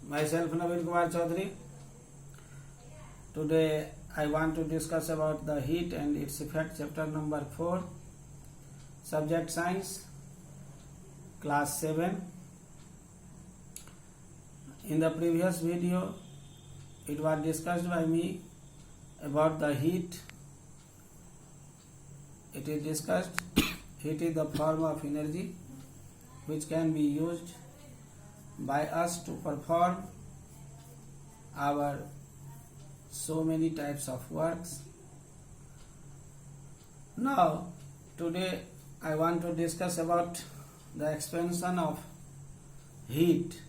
Myself Naveen Kumar Chaudhary. Today I want to discuss about the heat and its effect, chapter number 4, subject science, class 7. In the previous video it was discussed by me about the heat. It is discussed heat is the form of energy which can be used by us to perform our so many types of works. Now today I want to discuss about the expansion of heat.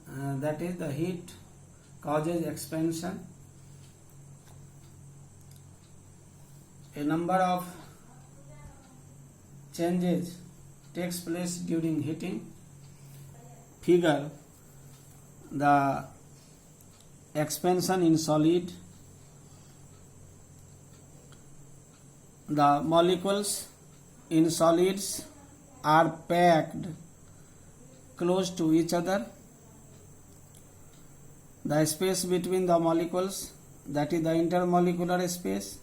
That is, the heat causes expansion. A number of changes takes place during heating. Figure the expansion in solid. The molecules in solids are packed close to each other. The space between the molecules, that is the intermolecular space,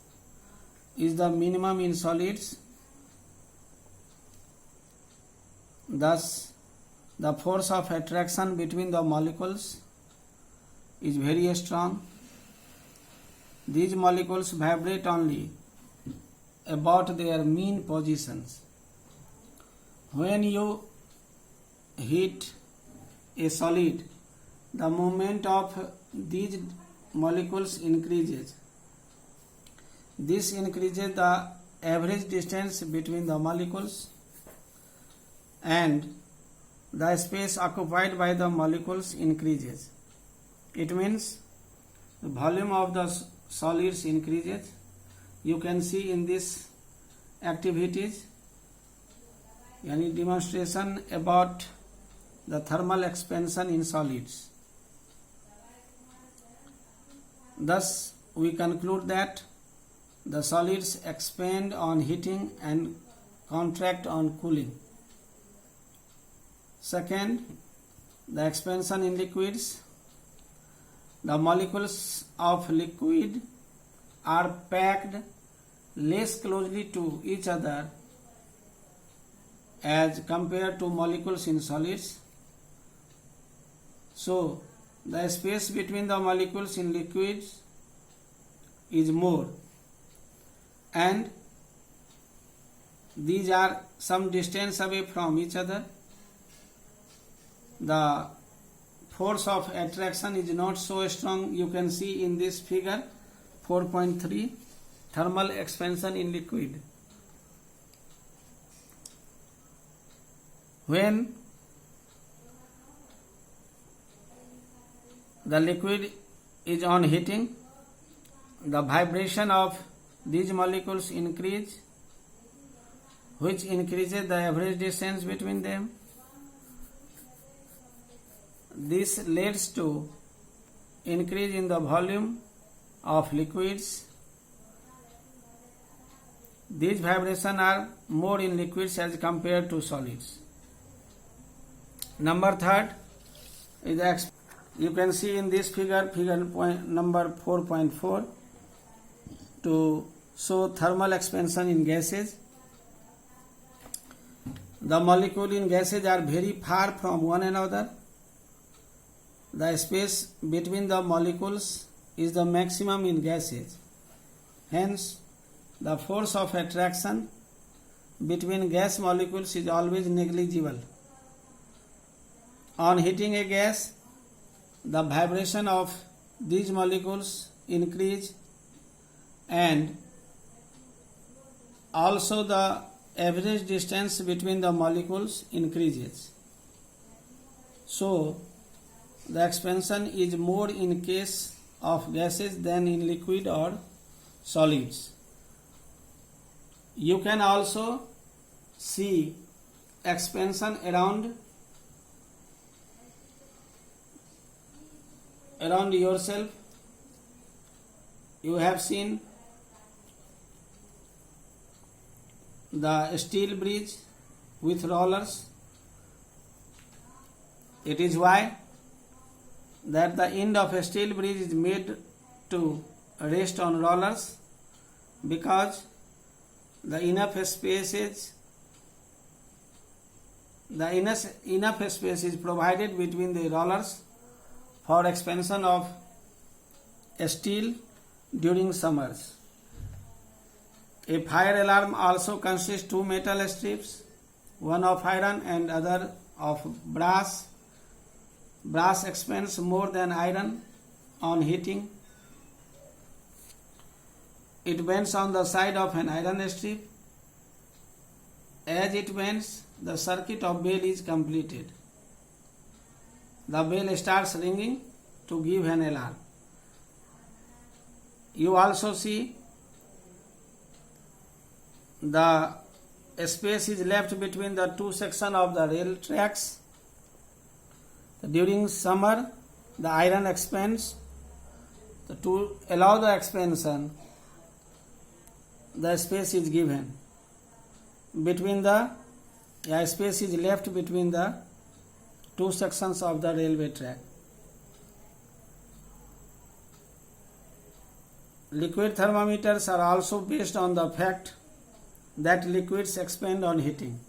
is the minimum in solids. Thus, the force of attraction between the molecules is very strong. These molecules vibrate only about their mean positions. When you heat a solid, the movement of these molecules increases. This increases the average distance between the molecules, and the space occupied by the molecules increases. It means the volume of the solids increases. You can see in this activities any demonstration about the thermal expansion in solids. Thus, we conclude that the solids expand on heating and contract on cooling. Second, the expansion in liquids. The molecules of liquid are packed less closely to each other as compared to molecules in solids. So, the space between the molecules in liquids is more, and these are some distance away from each other. The force of attraction is not so strong. You can see in this figure 4.3, thermal expansion in liquid. When the liquid is on heating, the vibration of these molecules increase, which increases the average distance between them. This leads to increase in the volume of liquids. These vibrations are more in liquids as compared to solids. Number third is you can see in this figure number 4.4, to show thermal expansion in gases. The molecules in gases are very far from one another. The space between the molecules is the maximum in gases. Hence, the force of attraction between gas molecules is always negligible. On heating a gas, the vibration of these molecules increase, and also the average distance between the molecules increases. So, the expansion is more in case of gases than in liquid or solids. You can also see expansion around yourself. You have seen the steel bridge with rollers. It is why that the end of a steel bridge is made to rest on rollers because the enough space is provided between the rollers for expansion of steel during summers. A fire alarm also consists two metal strips, one of iron and other of brass. Brass expands more than iron on heating. It bends on the side of an iron strip. As it bends, the circuit of bell is completed. The bell starts ringing to give an alarm. You also see the space is left between the two sections of the rail tracks. During summer, the iron expands. To allow the expansion, the space is given between the space is left between the two sections of the railway track. Liquid thermometers are also based on the fact that liquids expand on heating.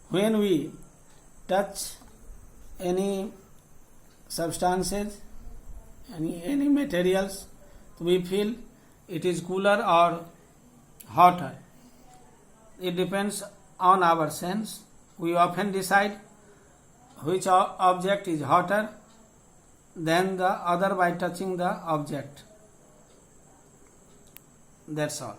When we touch any substances, any materials, we feel it is cooler or hotter. It depends on our sense. We often decide which object is hotter than the other by touching the object. That's all.